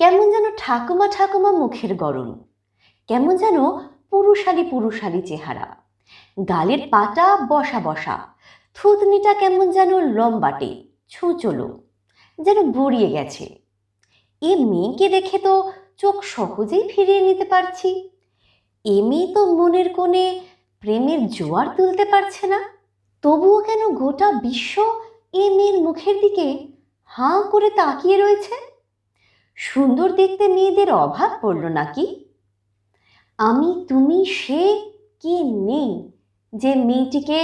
কেমন যেন ঠাকুমা ঠাকুমা মুখের গড়ন, কেমন যেন পুরুষালী পুরুষালী চেহারা, গালের পাটা বসা বসা, থুতনিটা কেমন যেন লম্বাটে ছুঁচলো, যেন বুড়িয়ে গেছে। এ মেয়েকে দেখে তো চোখ সহজেই ফিরিয়ে নিতে পারছি। এ মেয়ে তো মনের কোণে প্রেমের জোয়ার তুলতে পারছে না। তবুও কেন গোটা বিশ্ব এ মেয়ের মুখের দিকে হাঁ করে তাকিয়ে রয়েছে? সুন্দর দেখতে মেয়েদের অভাব পড়ল নাকি? আমি তুমি সে কে নেই যে মেয়েটিকে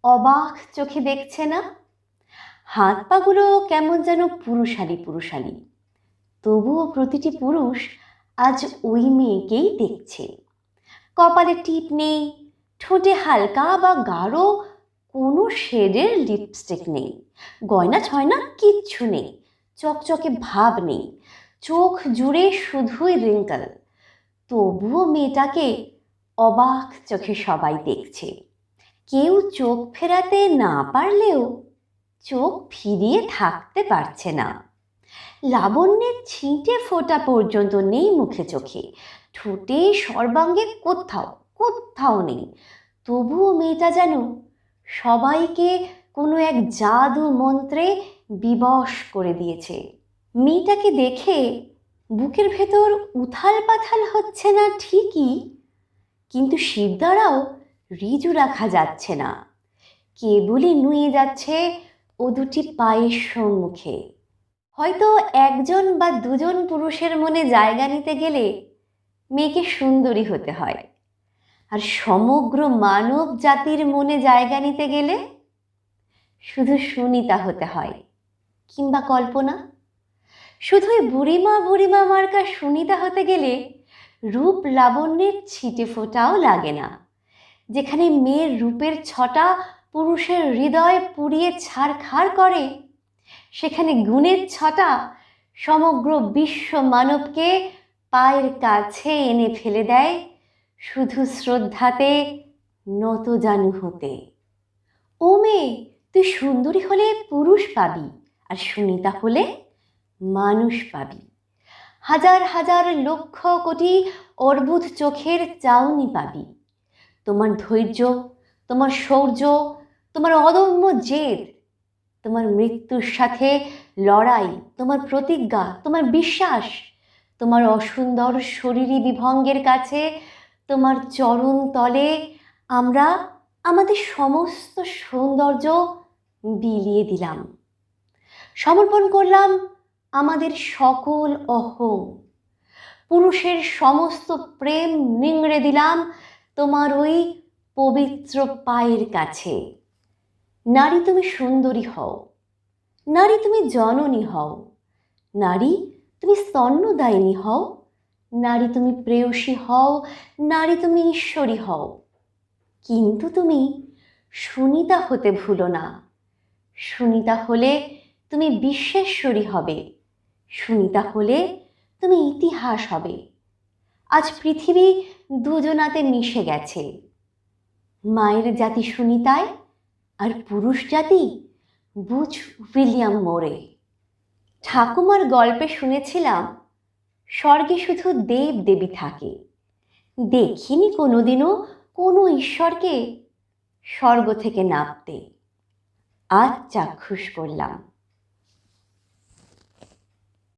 অবাক চোখে দেখছে না? হাত পাগুলো কেমন যেন পুরুষালী পুরুষালী, তবুও প্রতিটি পুরুষ আজ ওই মেয়েকেই দেখছে। কপালে টিপ নেই, ঠোঁটে হালকা বা গাঢ় কোনো শেডের লিপস্টিক নেই, গয়না ছয়না কিচ্ছু নেই, চকচকে ভাব নেই, চোখ জুড়ে শুধুই রিঙ্কল। তবুও মেয়েটাকে অবাক চোখে সবাই দেখছে। কেউ চোখ ফেরাতে না পারলেও চোখ ফিরিয়ে থাকতে পারছে না। লাবণ্যের ছিটে ফোঁটা পর্যন্ত নেই মুখে চোখে, ঠোঁটে সর্বাঙ্গে কোথাও কোথাও নেই। তবুও মেয়েটা যেন সবাইকে কোনো এক জাদু মন্ত্রে বিবশ করে দিয়েছে। মেয়েটাকে দেখে বুকের ভেতর উথাল পাথাল হচ্ছে না ঠিকই, কিন্তু শিরদাঁড়াও রিজু রাখা যাচ্ছে না। কেবলই নুয়ে যাচ্ছে ও দুটি পায়ের সম্মুখে। হয়তো একজন বা দুজন পুরুষের মনে জায়গা নিতে গেলে মেয়েকে সুন্দরী হতে হয়, আর সমগ্র মানব জাতির মনে জায়গা নিতে গেলে শুধু সুনিতা হতে হয়, কিংবা কল্পনা। শুধুই বুড়িমা বুড়িমা মার্কা সুনিতা হতে গেলে রূপ লাবণ্যের ছিটে ফোঁটাও লাগে না। যেখানে মেয়ের রূপের ছটা পুরুষের হৃদয় পুড়িয়ে ছারখাড় করে, সেখানে গুণের ছটা সমগ্র বিশ্ব মানবকে পায়ের কাছে এনে ফেলে দেয় শুধু শ্রদ্ধাতে নত জানু হতে। ও মেয়ে, তুই সুন্দরী হলে পুরুষ পাবি, আর সুনিতা হলে মানুষ পাবি। হাজার হাজার লক্ষ কোটি অর্বুদ চোখের চাউনি পাবি। তোমার ধৈর্য, তোমার শৌর্য, তোমার অদম্য জেদ, তোমার মৃত্যুর সাথে লড়াই, তোমার প্রতিজ্ঞা, তোমার বিশ্বাস, তোমার অসুন্দর শরীরী বিভঙ্গের কাছে তোমার চরণ তলে আমরা আমাদের সমস্ত সৌন্দর্য বিলিয়ে দিলাম। সমর্পণ করলাম আমাদের সকল অহং। পুরুষের সমস্ত প্রেম নিংড়ে দিলাম তোমার ওই পবিত্র পায়ের কাছে। নারী তুমি সুন্দরী হও, নারী তুমি জননী হও, নারী তুমি স্তন্যদায়িনী হও, নারী তুমি প্রেয়সী হও, নারী তুমি ঈশ্বরী হও। কিন্তু তুমি সুনিতা হতে ভুলো না। সুনিতা হলে তুমি বিশ্বেশ্বরী হবে, সুনিতা হলে তুমি ইতিহাস হবে। আজ পৃথিবী দুজনাতে মিশে গেছে, মায়ের জাতি সুনিতায় আর পুরুষ জাতি বুচ উইলিয়াম মোরে। ঠাকুমার গল্পে শুনেছিলাম স্বর্গে শুধু দেব দেবী থাকে, দেখিনি কোনোদিনও কোনো ঈশ্বরকে স্বর্গ থেকে নামতে। আজ চাক্ষুষ করলাম।